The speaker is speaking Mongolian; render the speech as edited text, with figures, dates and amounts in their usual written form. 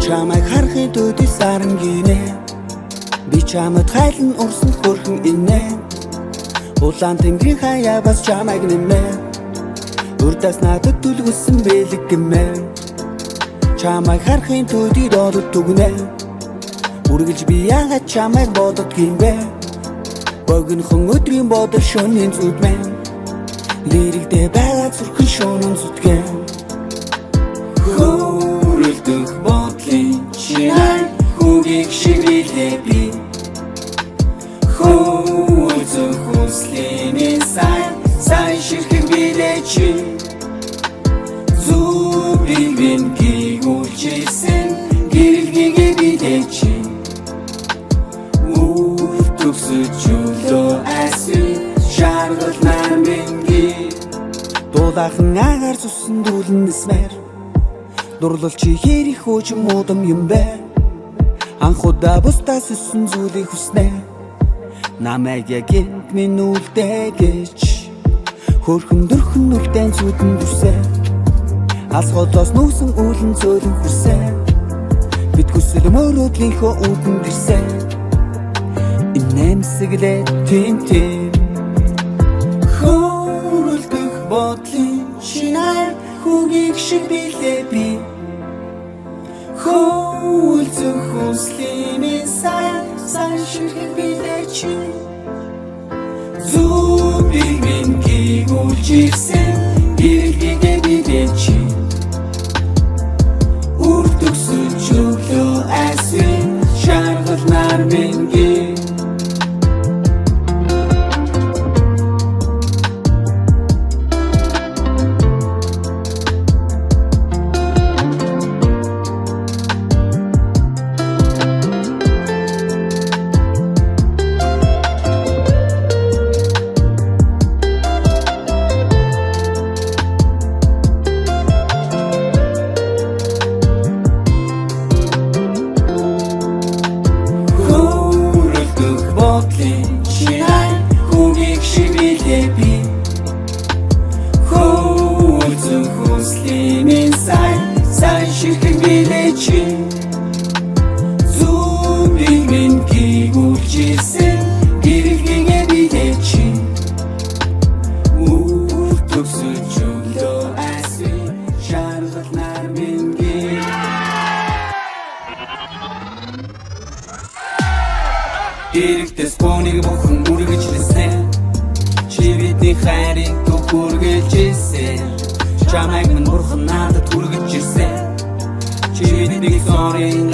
Чамайг харахын төдий саран гинэ би чамд хайлан урсан хөрхөн инэ улаан тэнгэрийн хаяа бас чамайг нэмэ урдаас надад түлгэсэн бэлэг гэмэ чамайг харахын төдий додод дүгнэ үргэлж би яагаад чамайг бодод гинбэ богинохон өдрийн бодол шөнийн зүдмэ лирикдээ байгаа зүрхэн шөнөн зүтгэн хөрөлдөх Чинай хүүгийг шивэлээ би Хөөцөх хүслэмийн сайн ширхэг билээ чи Зүбийг минь гигүүлжсэн гэрэлгийгээ билээ чи Үр төгсөж чөлөө асвин шаргал нарминги Дуулаахан агаар цусан дүүлэн нисмэр Дурлал чи хэрэг хөөчм муудам юм бэ Анх удаа бусдаас өссөн зүйлийг хүснэ Намайг яг энд минь үлдээ гэж Хөрхөн дөрхөн үлдэн зүудэн дүрсэ Алс голоос нүүсэн үүлэн зөөлөн хүрсэ Бид хүсэл мөрөөдлийнхөө үүдэн дэрсэ Инэмсэглээ тийм Хөрөлдөх бодлын чинай Хүүгийг шиг билээ би Хөөцөх хүслэмийн сайн ширхэг билээ чи Зүбийг минь гигүүлжсэн гэрэлгийгээ билээ чи Үр төгсөж өглөө асвин шаргал нарминги Чинай хүүгийг шивэлээ би Хөөцөх хүслэмийн сайн ширхэг билээ чи Зүбийг минь гигүүлжсэн гэрэлгийгээ билээ чи Үр төгсөж өглөө асвин шаргал нарминги Дэрэгтэс бөөнийг бүхэн үргэлжлэсэн Чи бидний хайрыг хүргэлжсэн Чамайг минь бурхан надад хүргэж ирсэн Чи бидний зорин